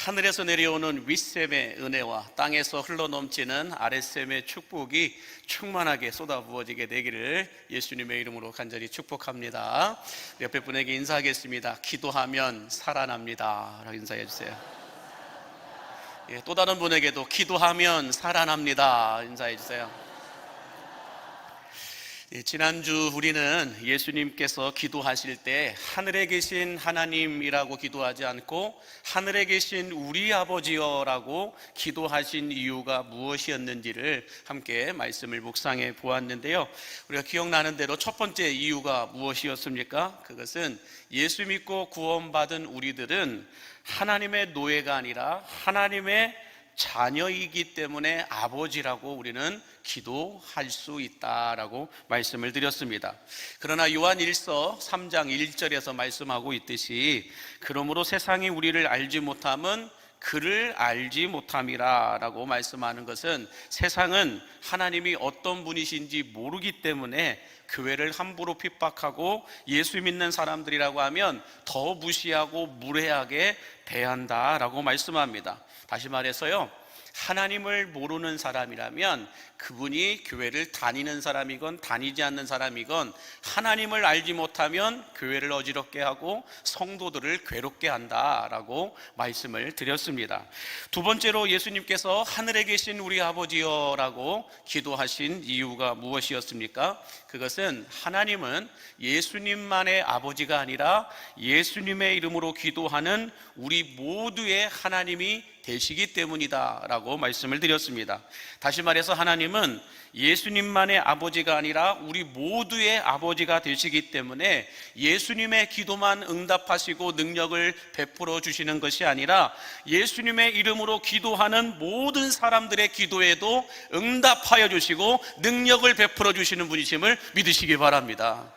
하늘에서 내려오는 윗샘의 은혜와 땅에서 흘러넘치는 아랫샘의 축복이 충만하게 쏟아부어지게 되기를 예수님의 이름으로 간절히 축복합니다. 옆에 분에게 인사하겠습니다. 기도하면 살아납니다 라고 인사해 주세요. 또 다른 분에게도 기도하면 살아납니다 인사해 주세요. 지난주 우리는 예수님께서 기도하실 때 하늘에 계신 하나님이라고 기도하지 않고 하늘에 계신 우리 아버지여라고 기도하신 이유가 무엇이었는지를 함께 말씀을 묵상해 보았는데요. 우리가 기억나는 대로 첫 번째 이유가 무엇이었습니까? 그것은 예수 믿고 구원받은 우리들은 하나님의 노예가 아니라 하나님의 자녀이기 때문에 아버지라고 우리는 기도할 수 있다라고 말씀을 드렸습니다. 그러나 요한 1서 3장 1절에서 말씀하고 있듯이 그러므로 세상이 우리를 알지 못함은 그를 알지 못함이라 라고 말씀하는 것은 세상은 하나님이 어떤 분이신지 모르기 때문에 교회를 함부로 핍박하고 예수 믿는 사람들이라고 하면 더 무시하고 무례하게 대한다라고 말씀합니다. 다시 말해서요, 하나님을 모르는 사람이라면 그분이 교회를 다니는 사람이건 다니지 않는 사람이건 하나님을 알지 못하면 교회를 어지럽게 하고 성도들을 괴롭게 한다라고 말씀을 드렸습니다. 두 번째로 예수님께서 하늘에 계신 우리 아버지여라고 기도하신 이유가 무엇이었습니까? 그것은 하나님은 예수님만의 아버지가 아니라 예수님의 이름으로 기도하는 우리 모두의 하나님이 되시기 때문이다 라고 말씀을 드렸습니다. 다시 말해서 하나님은 예수님만의 아버지가 아니라 우리 모두의 아버지가 되시기 때문에 예수님의 기도만 응답하시고 능력을 베풀어 주시는 것이 아니라 예수님의 이름으로 기도하는 모든 사람들의 기도에도 응답하여 주시고 능력을 베풀어 주시는 분이심을 믿으시기 바랍니다.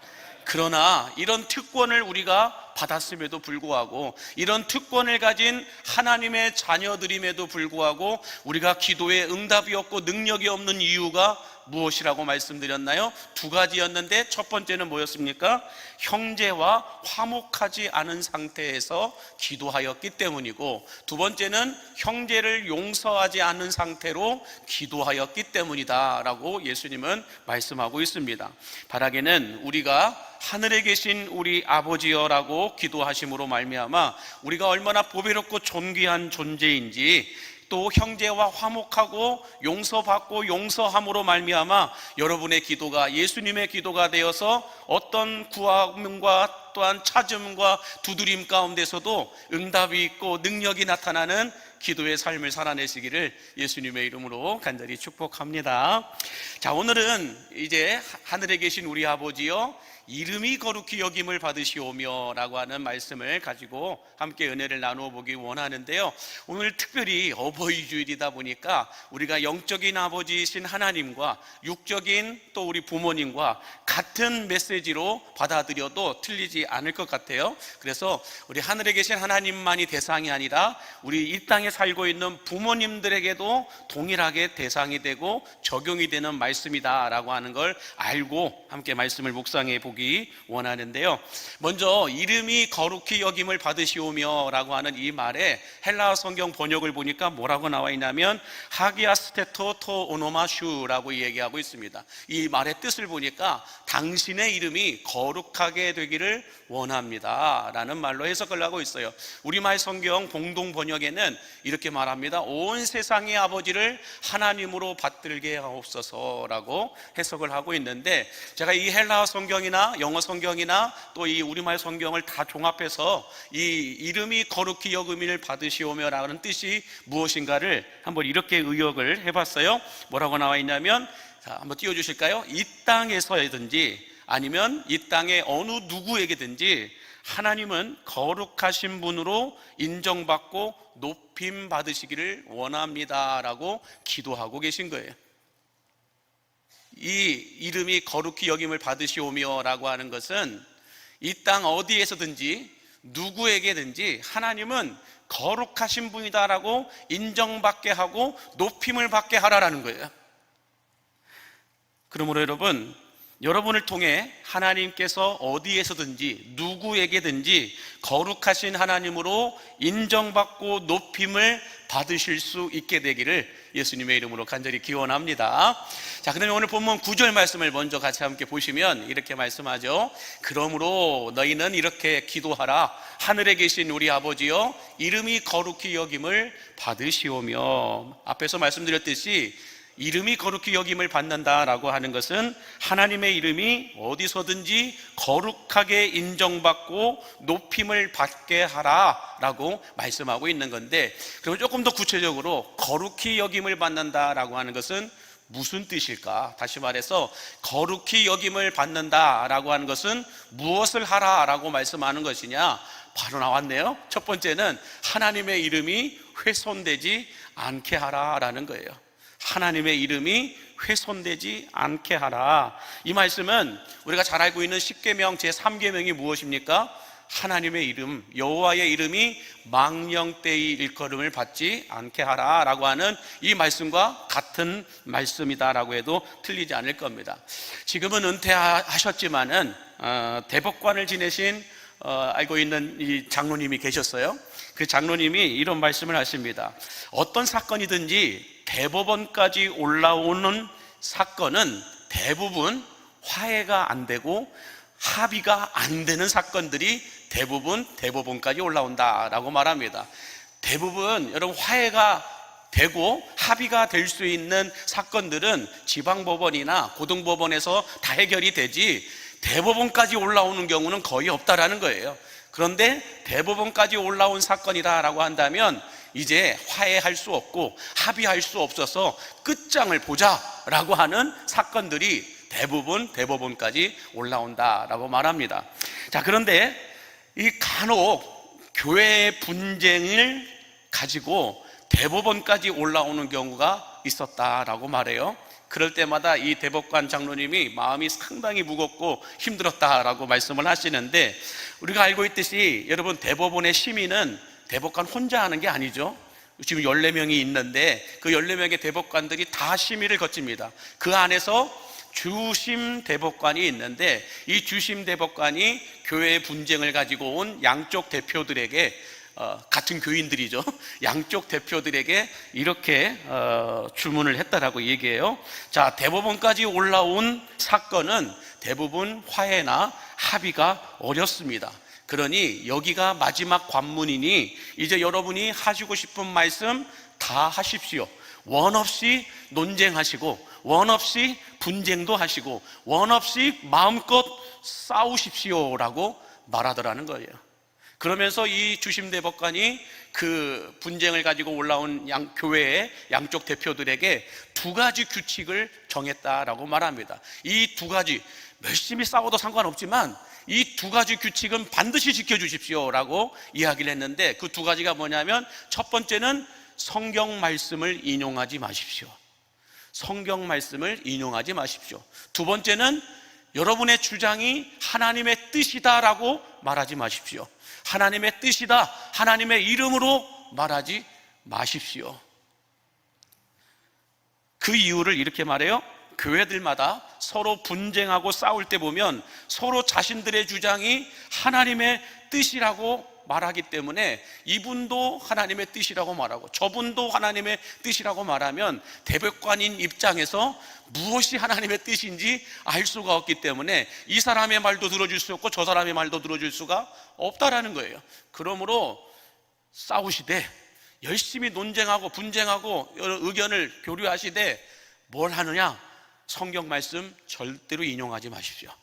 그러나 이런 특권을 우리가 받았음에도 불구하고 이런 특권을 가진 하나님의 자녀들임에도 불구하고 우리가 기도에 응답이 없고 능력이 없는 이유가 무엇이라고 말씀드렸나요? 두 가지였는데 첫 번째는 뭐였습니까? 형제와 화목하지 않은 상태에서 기도하였기 때문이고 두 번째는 형제를 용서하지 않은 상태로 기도하였기 때문이다 라고 예수님은 말씀하고 있습니다. 바라기는 우리가 하늘에 계신 우리 아버지여라고 기도하심으로 말미암아 우리가 얼마나 보배롭고 존귀한 존재인지 또 형제와 화목하고 용서받고 용서함으로 말미암아 여러분의 기도가 예수님의 기도가 되어서 어떤 구함과 또한 찾음과 두드림 가운데서도 응답이 있고 능력이 나타나는 기도의 삶을 살아내시기를 예수님의 이름으로 간절히 축복합니다. 자, 오늘은 이제 하늘에 계신 우리 아버지여 이름이 거룩히 여김을 받으시오며 라고 하는 말씀을 가지고 함께 은혜를 나누어 보기 원하는데요, 오늘 특별히 어버이주일이다 보니까 우리가 영적인 아버지이신 하나님과 육적인 또 우리 부모님과 같은 메시지로 받아들여도 틀리지 않을 것 같아요. 그래서 우리 하늘에 계신 하나님만이 대상이 아니라 우리 이 땅에 살고 있는 부모님들에게도 동일하게 대상이 되고 적용이 되는 말씀이다 라고 하는 걸 알고 함께 말씀을 묵상해 보기 원하는데요, 먼저 이름이 거룩히 여김을 받으시오며 라고 하는 이 말에 헬라어 성경 번역을 보니까 뭐라고 나와 있냐면 하기아스테토 토 오노마슈라고 얘기하고 있습니다. 이 말의 뜻을 보니까 당신의 이름이 거룩하게 되기를 원합니다 라는 말로 해석을 하고 있어요. 우리말 성경 공동 번역에는 이렇게 말합니다. 온 세상의 아버지를 하나님으로 받들게 하옵소서 라고 해석을 하고 있는데, 제가 이 헬라어 성경이나 영어 성경이나 또 이 우리말 성경을 다 종합해서 이 이름이 거룩히 여김을 받으시오며 라는 뜻이 무엇인가를 한번 이렇게 의역을 해봤어요. 뭐라고 나와 있냐면, 자, 한번 띄워주실까요? 이 땅에서든지 아니면 이 땅의 어느 누구에게든지 하나님은 거룩하신 분으로 인정받고 높임 받으시기를 원합니다 라고 기도하고 계신 거예요. 이 이름이 거룩히 여김을 받으시오며 라고 하는 것은 이 땅 어디에서든지 누구에게든지 하나님은 거룩하신 분이다라고 인정받게 하고 높임을 받게 하라라는 거예요. 그러므로 여러분을 통해 하나님께서 어디에서든지 누구에게든지 거룩하신 하나님으로 인정받고 높임을 받으실 수 있게 되기를 예수님의 이름으로 간절히 기원합니다. 자, 그다음에 오늘 본문 9절 말씀을 먼저 같이 함께 보시면 이렇게 말씀하죠. 그러므로 너희는 이렇게 기도하라. 하늘에 계신 우리 아버지여, 이름이 거룩히 여김을 받으시오며. 앞에서 말씀드렸듯이 이름이 거룩히 여김을 받는다라고 하는 것은 하나님의 이름이 어디서든지 거룩하게 인정받고 높임을 받게 하라라고 말씀하고 있는 건데, 그럼 조금 더 구체적으로 거룩히 여김을 받는다라고 하는 것은 무슨 뜻일까? 다시 말해서 거룩히 여김을 받는다라고 하는 것은 무엇을 하라라고 말씀하는 것이냐? 바로 나왔네요. 첫 번째는 하나님의 이름이 훼손되지 않게 하라라는 거예요. 하나님의 이름이 훼손되지 않게 하라. 이 말씀은 우리가 잘 알고 있는 십계명 제3계명이 무엇입니까? 하나님의 이름, 여호와의 이름이 망령되이 일컬음을 받지 않게 하라라고 하는 이 말씀과 같은 말씀이다라고 해도 틀리지 않을 겁니다. 지금은 은퇴하셨지만은 대법관을 지내신 알고 있는 이 장로님이 계셨어요. 그 장로님이 이런 말씀을 하십니다. 어떤 사건이든지 대법원까지 올라오는 사건은 대부분 화해가 안 되고 합의가 안 되는 사건들이 대부분 대법원까지 올라온다라고 말합니다. 대부분 여러분 화해가 되고 합의가 될 수 있는 사건들은 지방법원이나 고등법원에서 다 해결이 되지 대법원까지 올라오는 경우는 거의 없다라는 거예요. 그런데 대법원까지 올라온 사건이다라고 한다면 이제 화해할 수 없고 합의할 수 없어서 끝장을 보자라고 하는 사건들이 대부분 대법원까지 올라온다라고 말합니다. 자, 그런데 이 간혹 교회의 분쟁을 가지고 대법원까지 올라오는 경우가 있었다라고 말해요. 그럴 때마다 이 대법관 장로님이 마음이 상당히 무겁고 힘들었다라고 말씀을 하시는데, 우리가 알고 있듯이 여러분 대법원의 심의는 대법관 혼자 하는 게 아니죠. 지금 14명이 있는데 그 14명의 대법관들이 다 심의를 거칩니다. 그 안에서 주심 대법관이 있는데 이 주심 대법관이 교회의 분쟁을 가지고 온 양쪽 대표들에게 같은 교인들이죠. 양쪽 대표들에게 이렇게 주문을 했다라고 얘기해요. 자, 대법원까지 올라온 사건은 대부분 화해나 합의가 어렵습니다. 그러니 여기가 마지막 관문이니 이제 여러분이 하시고 싶은 말씀 다 하십시오. 원 없이 논쟁하시고 원 없이 분쟁도 하시고 원 없이 마음껏 싸우십시오라고 말하더라는 거예요. 그러면서 이 주심 대법관이 그 분쟁을 가지고 올라온 교회의 양쪽 대표들에게 두 가지 규칙을 정했다라고 말합니다. 이 두 가지, 열심히 싸워도 상관없지만 이 두 가지 규칙은 반드시 지켜주십시오라고 이야기를 했는데, 그 두 가지가 뭐냐면 첫 번째는 성경 말씀을 인용하지 마십시오. 성경 말씀을 인용하지 마십시오. 두 번째는 여러분의 주장이 하나님의 뜻이다라고 말하지 마십시오. 하나님의 뜻이다, 하나님의 이름으로 말하지 마십시오. 그 이유를 이렇게 말해요. 교회들마다 서로 분쟁하고 싸울 때 보면 서로 자신들의 주장이 하나님의 뜻이라고 말하기 때문에 이분도 하나님의 뜻이라고 말하고 저분도 하나님의 뜻이라고 말하면 대법관인 입장에서 무엇이 하나님의 뜻인지 알 수가 없기 때문에 이 사람의 말도 들어줄 수 없고 저 사람의 말도 들어줄 수가 없다라는 거예요. 그러므로 싸우시되 열심히 논쟁하고 분쟁하고 여러 의견을 교류하시되 뭘 하느냐? 성경 말씀 절대로 인용하지 마십시오.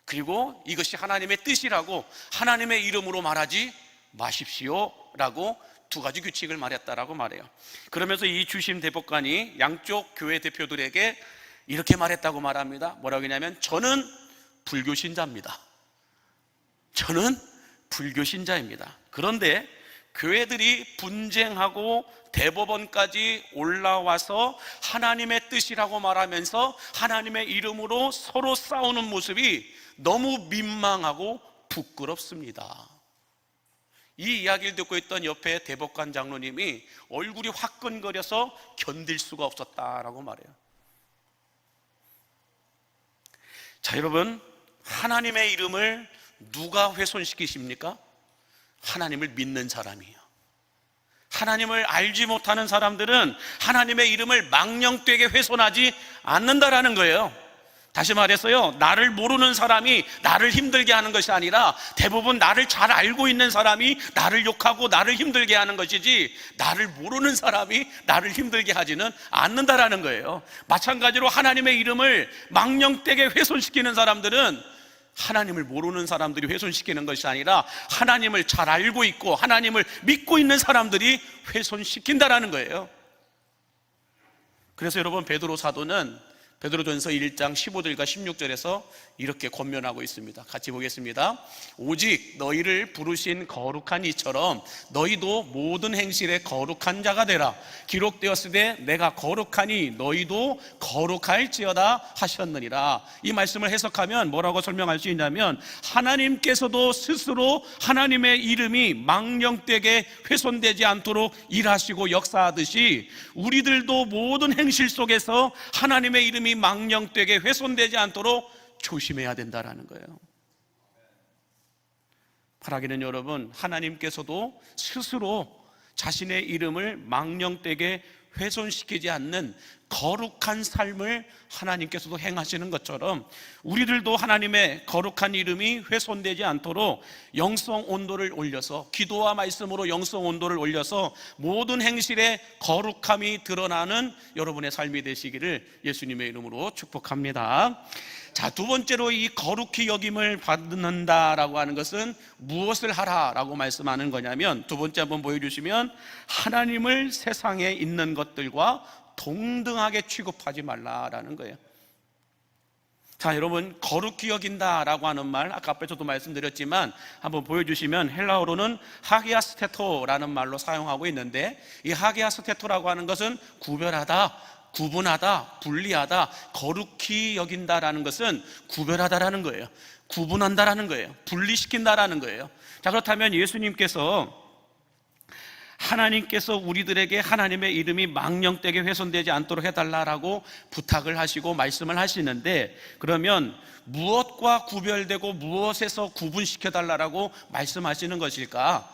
그리고 이것이 하나님의 뜻이라고 하나님의 이름으로 말하지 마십시오라고 두 가지 규칙을 말했다라고 말해요. 그러면서 이 주심 대법관이 양쪽 교회 대표들에게 이렇게 말했다고 말합니다. 뭐라고 하냐면 저는 불교 신자입니다. 저는 불교 신자입니다. 그런데 교회들이 분쟁하고 대법원까지 올라와서 하나님의 뜻이라고 말하면서 하나님의 이름으로 서로 싸우는 모습이 너무 민망하고 부끄럽습니다. 이 이야기를 듣고 있던 옆에 대법관 장로님이 얼굴이 화끈거려서 견딜 수가 없었다라고 말해요. 자, 여러분, 하나님의 이름을 누가 훼손시키십니까? 하나님을 믿는 사람이에요. 하나님을 알지 못하는 사람들은 하나님의 이름을 망령되게 훼손하지 않는다라는 거예요. 다시 말해서요, 나를 모르는 사람이 나를 힘들게 하는 것이 아니라 대부분 나를 잘 알고 있는 사람이 나를 욕하고 나를 힘들게 하는 것이지, 나를 모르는 사람이 나를 힘들게 하지는 않는다라는 거예요. 마찬가지로 하나님의 이름을 망령되게 훼손시키는 사람들은 하나님을 모르는 사람들이 훼손시키는 것이 아니라 하나님을 잘 알고 있고 하나님을 믿고 있는 사람들이 훼손시킨다라는 거예요. 그래서 여러분, 베드로 사도는 베드로전서 1장 15절과 16절에서 이렇게 권면하고 있습니다. 같이 보겠습니다. 오직 너희를 부르신 거룩한 이처럼 너희도 모든 행실에 거룩한 자가 되라. 기록되었으되 내가 거룩하니 너희도 거룩할지어다 하셨느니라. 이 말씀을 해석하면 뭐라고 설명할 수 있냐면, 하나님께서도 스스로 하나님의 이름이 망령되게 훼손되지 않도록 일하시고 역사하듯이 우리들도 모든 행실 속에서 하나님의 이름이 망령되게 훼손되지 않도록 조심해야 된다라는 거예요. 바라기는 여러분, 하나님께서도 스스로 자신의 이름을 망령되게 훼손시키지 않는 거룩한 삶을 하나님께서도 행하시는 것처럼 우리들도 하나님의 거룩한 이름이 훼손되지 않도록 영성 온도를 올려서, 기도와 말씀으로 영성 온도를 올려서 모든 행실에 거룩함이 드러나는 여러분의 삶이 되시기를 예수님의 이름으로 축복합니다. 자, 두 번째로 이 거룩히 여김을 받는다라고 하는 것은 무엇을 하라라고 말씀하는 거냐면, 두 번째 한번 보여주시면, 하나님을 세상에 있는 것들과 동등하게 취급하지 말라라는 거예요. 자, 여러분, 거룩히 여긴다라고 하는 말, 아까 앞에 저도 말씀드렸지만 한번 보여주시면, 헬라어로는 하기아스테토라는 말로 사용하고 있는데, 이 하기아스테토라고 하는 것은 구별하다, 구분하다, 분리하다. 거룩히 여긴다라는 것은 구별하다라는 거예요. 구분한다라는 거예요. 분리시킨다라는 거예요. 자, 그렇다면 예수님께서 하나님께서 우리들에게 하나님의 이름이 망령되게 훼손되지 않도록 해달라라고 부탁을 하시고 말씀을 하시는데, 그러면 무엇과 구별되고 무엇에서 구분시켜달라고 말씀하시는 것일까?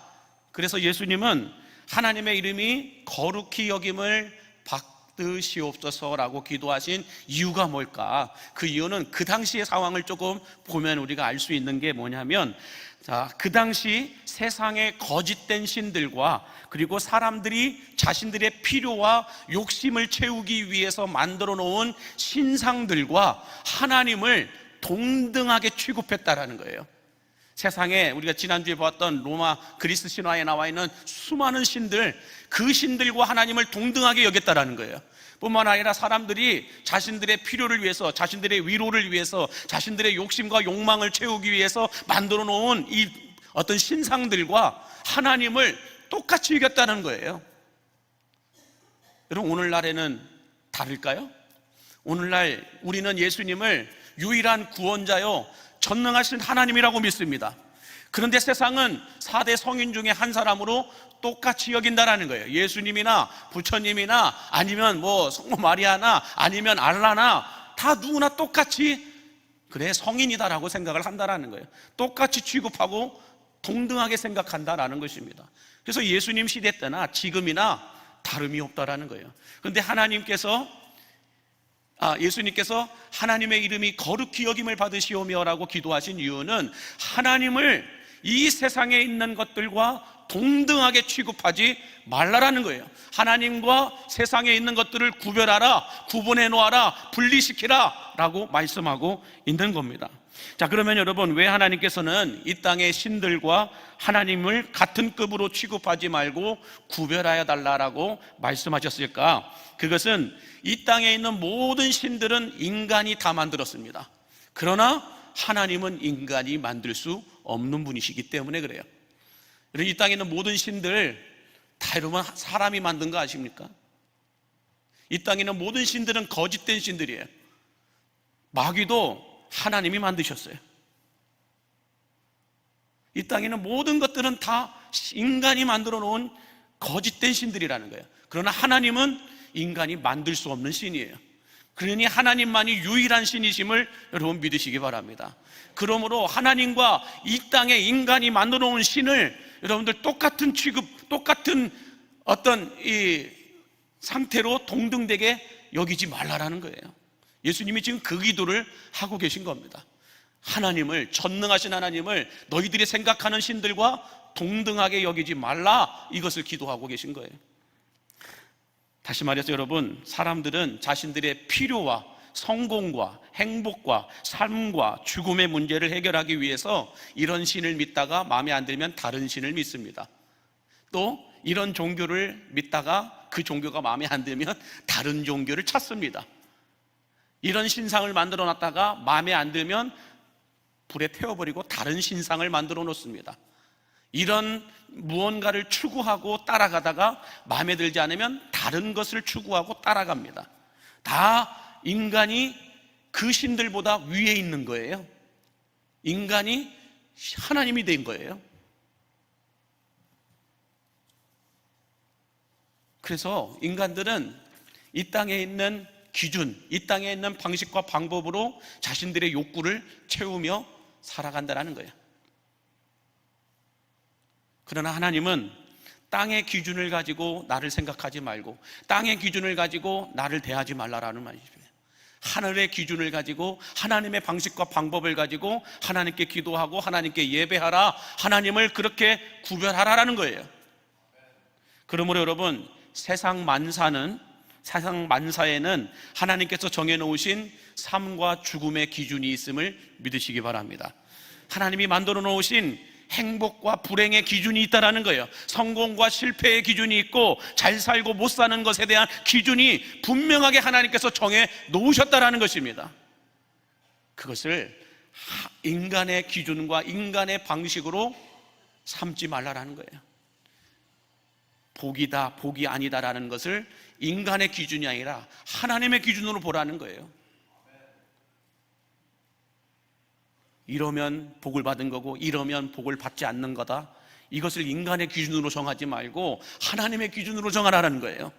그래서 예수님은 하나님의 이름이 거룩히 여김을 받으시옵소서라고 기도하신 이유가 뭘까? 그 이유는 그 당시의 상황을 조금 보면 우리가 알 수 있는 게 뭐냐면, 자, 그 당시 세상의 거짓된 신들과 그리고 사람들이 자신들의 필요와 욕심을 채우기 위해서 만들어 놓은 신상들과 하나님을 동등하게 취급했다라는 거예요. 세상에 우리가 지난주에 보았던 로마 그리스 신화에 나와 있는 수많은 신들, 그 신들과 하나님을 동등하게 여겼다라는 거예요. 뿐만 아니라 사람들이 자신들의 필요를 위해서, 자신들의 위로를 위해서, 자신들의 욕심과 욕망을 채우기 위해서 만들어 놓은 이 어떤 신상들과 하나님을 똑같이 여겼다는 거예요. 여러분, 오늘날에는 다를까요? 오늘날 우리는 예수님을 유일한 구원자요, 전능하신 하나님이라고 믿습니다. 그런데 세상은 4대 성인 중에 한 사람으로 똑같이 여긴다라는 거예요. 예수님이나 부처님이나 아니면 뭐 성모 마리아나 아니면 알라나 다 누구나 똑같이 그래 성인이다라고 생각을 한다라는 거예요. 똑같이 취급하고 동등하게 생각한다라는 것입니다. 그래서 예수님 시대 때나 지금이나 다름이 없다라는 거예요. 그런데 예수님께서 하나님의 이름이 거룩히 여김을 받으시오며라고 기도하신 이유는 하나님을 이 세상에 있는 것들과 동등하게 취급하지 말라라는 거예요. 하나님과 세상에 있는 것들을 구별하라, 구분해 놓아라, 분리시키라 라고 말씀하고 있는 겁니다. 자, 그러면 여러분, 왜 하나님께서는 이 땅의 신들과 하나님을 같은 급으로 취급하지 말고 구별하여 달라라고 말씀하셨을까? 그것은 이 땅에 있는 모든 신들은 인간이 다 만들었습니다. 그러나 하나님은 인간이 만들 수 없는 분이시기 때문에 그래요. 이 땅에 있는 모든 신들 다 여러분 사람이 만든 거 아십니까? 이 땅에 있는 모든 신들은 거짓된 신들이에요. 마귀도 하나님이 만드셨어요. 이 땅에 있는 모든 것들은 다 인간이 만들어 놓은 거짓된 신들이라는 거예요. 그러나 하나님은 인간이 만들 수 없는 신이에요. 그러니 하나님만이 유일한 신이심을 여러분 믿으시기 바랍니다. 그러므로 하나님과 이 땅에 인간이 만들어 놓은 신을 여러분들 똑같은 취급, 똑같은 어떤 이 상태로 동등되게 여기지 말라라는 거예요. 예수님이 지금 그 기도를 하고 계신 겁니다. 하나님을, 전능하신 하나님을 너희들이 생각하는 신들과 동등하게 여기지 말라, 이것을 기도하고 계신 거예요. 다시 말해서 여러분, 사람들은 자신들의 필요와 성공과 행복과 삶과 죽음의 문제를 해결하기 위해서 이런 신을 믿다가 마음에 안 들면 다른 신을 믿습니다. 또 이런 종교를 믿다가 그 종교가 마음에 안 들면 다른 종교를 찾습니다. 이런 신상을 만들어 놨다가 마음에 안 들면 불에 태워버리고 다른 신상을 만들어 놓습니다. 이런 무언가를 추구하고 따라가다가 마음에 들지 않으면 다른 것을 추구하고 따라갑니다. 다 인간이 그 신들보다 위에 있는 거예요. 인간이 하나님이 된 거예요. 그래서 인간들은 이 땅에 있는 기준, 이 땅에 있는 방식과 방법으로 자신들의 욕구를 채우며 살아간다는 거예요. 그러나 하나님은 땅의 기준을 가지고 나를 생각하지 말고, 땅의 기준을 가지고 나를 대하지 말라라는 말이죠. 하늘의 기준을 가지고, 하나님의 방식과 방법을 가지고 하나님께 기도하고 하나님께 예배하라, 하나님을 그렇게 구별하라라는 거예요. 그러므로 여러분, 세상 만사에는 하나님께서 정해놓으신 삶과 죽음의 기준이 있음을 믿으시기 바랍니다. 하나님이 만들어 놓으신 행복과 불행의 기준이 있다는 거예요. 성공과 실패의 기준이 있고, 잘 살고 못 사는 것에 대한 기준이 분명하게 하나님께서 정해 놓으셨다는 것입니다. 그것을 인간의 기준과 인간의 방식으로 삼지 말라라는 거예요. 복이다, 복이 아니다라는 것을 인간의 기준이 아니라 하나님의 기준으로 보라는 거예요. 이러면 복을 받은 거고 이러면 복을 받지 않는 거다, 이것을 인간의 기준으로 정하지 말고 하나님의 기준으로 정하라는 거예요.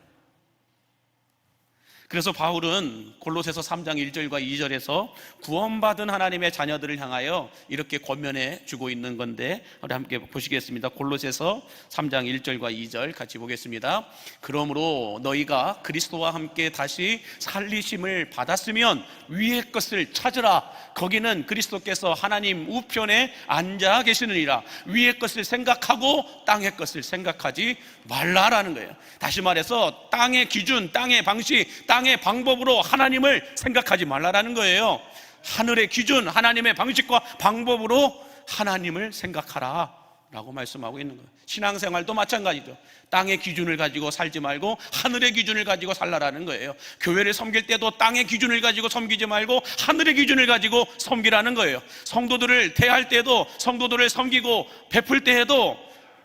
그래서 바울은 골로새서 3장 1절과 2절에서 구원받은 하나님의 자녀들을 향하여 이렇게 권면해 주고 있는 건데, 우리 함께 보시겠습니다. 골로새서 3장 1절과 2절 같이 보겠습니다. 그러므로 너희가 그리스도와 함께 다시 살리심을 받았으면 위의 것을 찾으라. 거기는 그리스도께서 하나님 우편에 앉아 계시느니라. 위의 것을 생각하고 땅의 것을 생각하지 말라라는 거예요. 다시 말해서 땅의 기준, 땅의 방식, 땅의 방법으로 하나님을 생각하지 말라라는 거예요. 하늘의 기준, 하나님의 방식과 방법으로 하나님을 생각하라 라고 말씀하고 있는 거예요. 신앙생활도 마찬가지죠. 땅의 기준을 가지고 살지 말고 하늘의 기준을 가지고 살라라는 거예요. 교회를 섬길 때도 땅의 기준을 가지고 섬기지 말고 하늘의 기준을 가지고 섬기라는 거예요. 성도들을 대할 때도, 성도들을 섬기고 베풀 때에도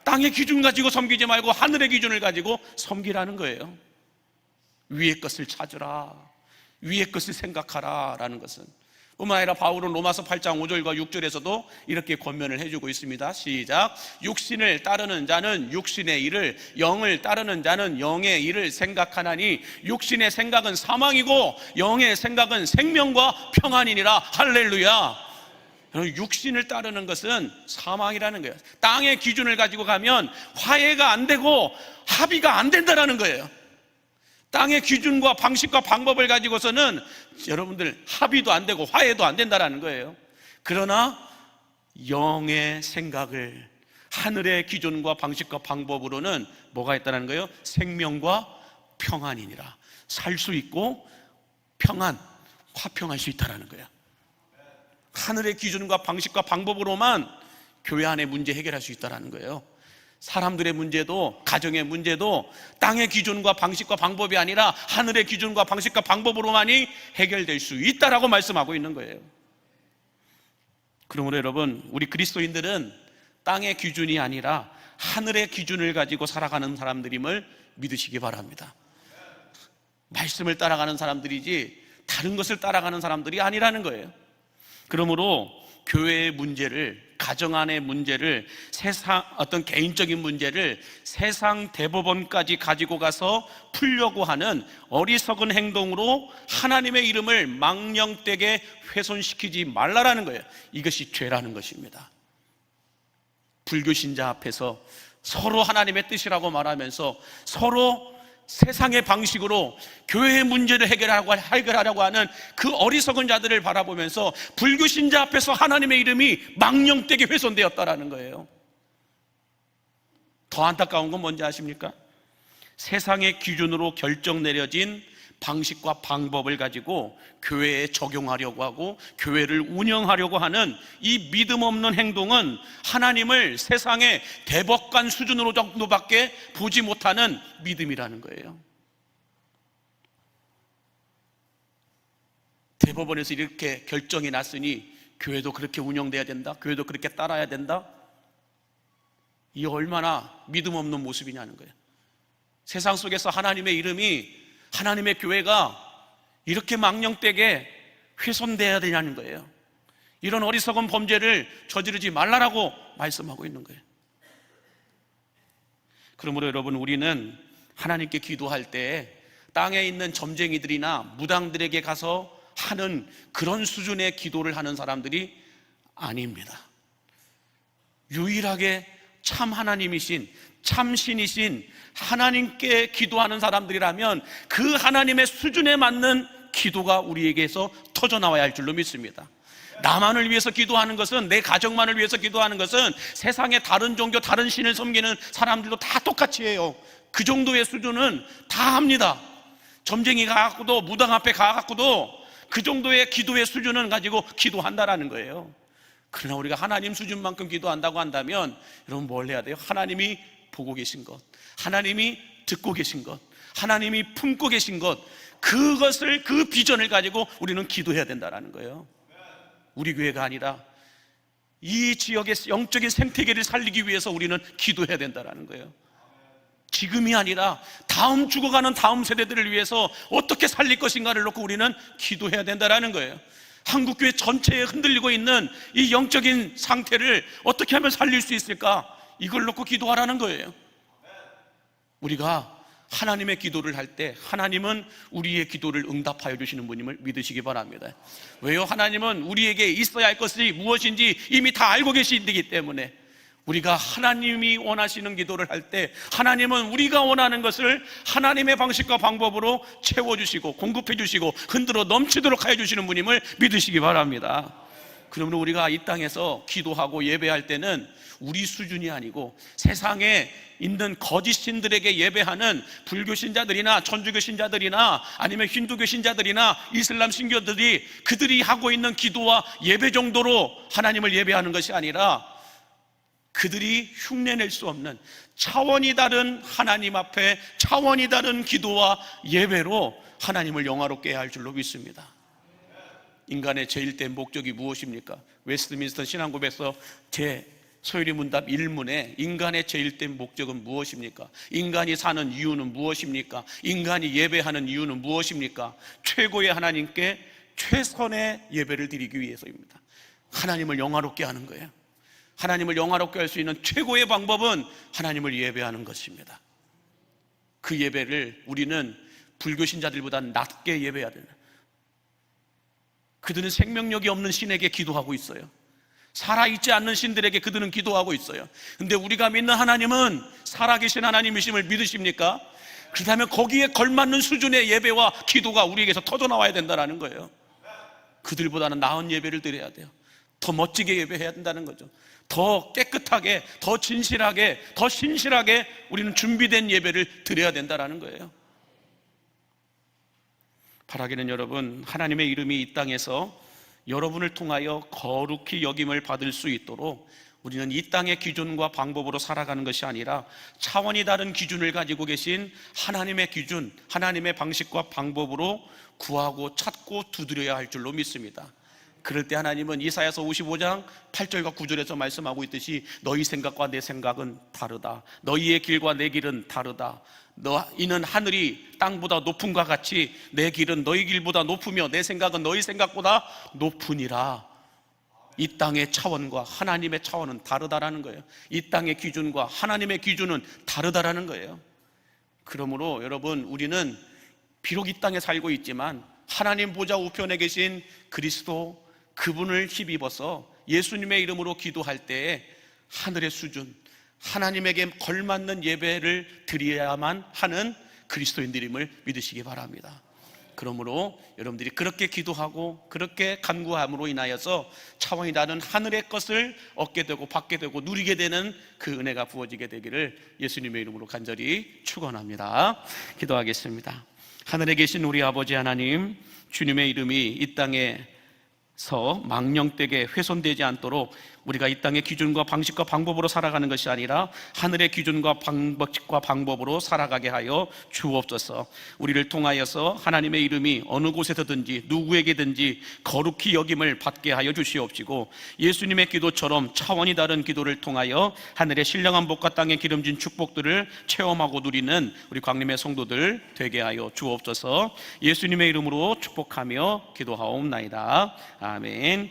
땅의 기준 가지고 섬기지 말고 하늘의 기준을 가지고 섬기라는 거예요. 위의 것을 찾으라, 위의 것을 생각하라 라는 것은, 뿐만 아니라 바울은 로마서 8장 5절과 6절에서도 이렇게 권면을 해주고 있습니다. 시작. 육신을 따르는 자는 육신의 일을, 영을 따르는 자는 영의 일을 생각하나니 육신의 생각은 사망이고 영의 생각은 생명과 평안이니라. 할렐루야. 육신을 따르는 것은 사망이라는 거예요. 땅의 기준을 가지고 가면 화해가 안 되고 합의가 안 된다는 거예요. 땅의 기준과 방식과 방법을 가지고서는 여러분들 합의도 안 되고 화해도 안 된다는 거예요. 그러나 영의 생각을, 하늘의 기준과 방식과 방법으로는 뭐가 있다는 거예요? 생명과 평안이니라. 살 수 있고 평안, 화평할 수 있다는 거예요. 하늘의 기준과 방식과 방법으로만 교회 안의 문제 해결할 수 있다는 거예요. 사람들의 문제도, 가정의 문제도 땅의 기준과 방식과 방법이 아니라 하늘의 기준과 방식과 방법으로만이 해결될 수 있다라고 말씀하고 있는 거예요. 그러므로 여러분, 우리 그리스도인들은 땅의 기준이 아니라 하늘의 기준을 가지고 살아가는 사람들임을 믿으시기 바랍니다. 말씀을 따라가는 사람들이지 다른 것을 따라가는 사람들이 아니라는 거예요. 그러므로 교회의 문제를, 가정 안의 문제를, 세상 어떤 개인적인 문제를 세상 대법원까지 가지고 가서 풀려고 하는 어리석은 행동으로 하나님의 이름을 망령되게 훼손시키지 말라라는 거예요. 이것이 죄라는 것입니다. 불교신자 앞에서 서로 하나님의 뜻이라고 말하면서 서로 세상의 방식으로 교회의 문제를 해결하려고 하는 그 어리석은 자들을 바라보면서 불교신자 앞에서 하나님의 이름이 망령되게 훼손되었다라는 거예요. 더 안타까운 건 뭔지 아십니까? 세상의 기준으로 결정 내려진 방식과 방법을 가지고 교회에 적용하려고 하고 교회를 운영하려고 하는 이 믿음 없는 행동은 하나님을 세상의 대법관 수준으로 정도밖에 보지 못하는 믿음이라는 거예요. 대법원에서 이렇게 결정이 났으니 교회도 그렇게 운영돼야 된다, 교회도 그렇게 따라야 된다. 이 얼마나 믿음 없는 모습이냐는 거예요. 세상 속에서 하나님의 이름이, 하나님의 교회가 이렇게 망령되게 훼손돼야 되냐는 거예요. 이런 어리석은 범죄를 저지르지 말라라고 말씀하고 있는 거예요. 그러므로 여러분, 우리는 하나님께 기도할 때 땅에 있는 점쟁이들이나 무당들에게 가서 하는 그런 수준의 기도를 하는 사람들이 아닙니다. 유일하게 참 하나님이신, 참 신이신 하나님께 기도하는 사람들이라면 그 하나님의 수준에 맞는 기도가 우리에게서 터져나와야 할 줄로 믿습니다. 나만을 위해서 기도하는 것은, 내 가정만을 위해서 기도하는 것은 세상의 다른 종교, 다른 신을 섬기는 사람들도 다 똑같이 해요. 그 정도의 수준은 다 합니다. 점쟁이 가갖고도, 무당 앞에 가갖고도 그 정도의 기도의 수준은 가지고 기도한다라는 거예요. 그러나 우리가 하나님 수준만큼 기도한다고 한다면 여러분 뭘 해야 돼요? 하나님이 보고 계신 것, 하나님이 듣고 계신 것, 하나님이 품고 계신 것, 그것을, 그 비전을 가지고 우리는 기도해야 된다는 거예요. 우리 교회가 아니라 이 지역의 영적인 생태계를 살리기 위해서 우리는 기도해야 된다는 거예요. 지금이 아니라 다음 죽어가는 다음 세대들을 위해서 어떻게 살릴 것인가를 놓고 우리는 기도해야 된다는 거예요. 한국교회 전체에 흔들리고 있는 이 영적인 상태를 어떻게 하면 살릴 수 있을까? 이걸 놓고 기도하라는 거예요. 우리가 하나님의 기도를 할 때 하나님은 우리의 기도를 응답하여 주시는 분임을 믿으시기 바랍니다. 왜요? 하나님은 우리에게 있어야 할 것이 무엇인지 이미 다 알고 계시기 때문에 우리가 하나님이 원하시는 기도를 할 때 하나님은 우리가 원하는 것을 하나님의 방식과 방법으로 채워주시고 공급해주시고 흔들어 넘치도록 하여 주시는 분임을 믿으시기 바랍니다. 그러므로 우리가 이 땅에서 기도하고 예배할 때는 우리 수준이 아니고 세상에 있는 거짓 신들에게 예배하는 불교 신자들이나 천주교 신자들이나 아니면 힌두교 신자들이나 이슬람 신교들이 그들이 하고 있는 기도와 예배 정도로 하나님을 예배하는 것이 아니라 그들이 흉내낼 수 없는 차원이 다른 하나님 앞에 차원이 다른 기도와 예배로 하나님을 영화롭게 해야 할 줄로 믿습니다. 인간의 제일된 목적이 무엇입니까? 웨스트민스터 신앙고백서 제 소요리 문답 1문에 인간의 제일된 목적은 무엇입니까? 인간이 사는 이유는 무엇입니까? 인간이 예배하는 이유는 무엇입니까? 최고의 하나님께 최선의 예배를 드리기 위해서입니다. 하나님을 영화롭게 하는 거예요. 하나님을 영화롭게 할 수 있는 최고의 방법은 하나님을 예배하는 것입니다. 그 예배를 우리는 불교 신자들보다 낮게 예배해야 된다. 그들은 생명력이 없는 신에게 기도하고 있어요. 살아있지 않는 신들에게 그들은 기도하고 있어요. 근데 우리가 믿는 하나님은 살아계신 하나님이심을 믿으십니까? 그렇다면 거기에 걸맞는 수준의 예배와 기도가 우리에게서 터져나와야 된다는 거예요. 그들보다는 나은 예배를 드려야 돼요. 더 멋지게 예배해야 된다는 거죠. 더 깨끗하게, 더 진실하게, 더 신실하게 우리는 준비된 예배를 드려야 된다는 거예요. 바라기는 여러분, 하나님의 이름이 이 땅에서 여러분을 통하여 거룩히 여김을 받을 수 있도록 우리는 이 땅의 기준과 방법으로 살아가는 것이 아니라 차원이 다른 기준을 가지고 계신 하나님의 기준, 하나님의 방식과 방법으로 구하고 찾고 두드려야 할 줄로 믿습니다. 그럴 때 하나님은 이사야서 55장 8절과 9절에서 말씀하고 있듯이 너희 생각과 내 생각은 다르다. 너희의 길과 내 길은 다르다. 이는 하늘이 땅보다 높음과 같이 내 길은 너희 길보다 높으며 내 생각은 너희 생각보다 높으니라. 이 땅의 차원과 하나님의 차원은 다르다라는 거예요. 이 땅의 기준과 하나님의 기준은 다르다라는 거예요. 그러므로 여러분, 우리는 비록 이 땅에 살고 있지만 하나님 보좌 우편에 계신 그리스도, 그분을 힘입어서 예수님의 이름으로 기도할 때 하늘의 수준, 하나님에게 걸맞는 예배를 드려야만 하는 그리스도인들임을 믿으시기 바랍니다. 그러므로 여러분들이 그렇게 기도하고 그렇게 간구함으로 인하여서 차원이 다른 하늘의 것을 얻게 되고 받게 되고 누리게 되는 그 은혜가 부어지게 되기를 예수님의 이름으로 간절히 축원합니다. 기도하겠습니다. 하늘에 계신 우리 아버지 하나님, 주님의 이름이 이 땅에서 망령되게 훼손되지 않도록 우리가 이 땅의 기준과 방식과 방법으로 살아가는 것이 아니라 하늘의 기준과 방식과 방법으로 살아가게 하여 주옵소서. 우리를 통하여서 하나님의 이름이 어느 곳에서든지 누구에게든지 거룩히 여김을 받게 하여 주시옵시고, 예수님의 기도처럼 차원이 다른 기도를 통하여 하늘의 신령한 복과 땅의 기름진 축복들을 체험하고 누리는 우리 광림의 성도들 되게 하여 주옵소서. 예수님의 이름으로 축복하며 기도하옵나이다. 아멘.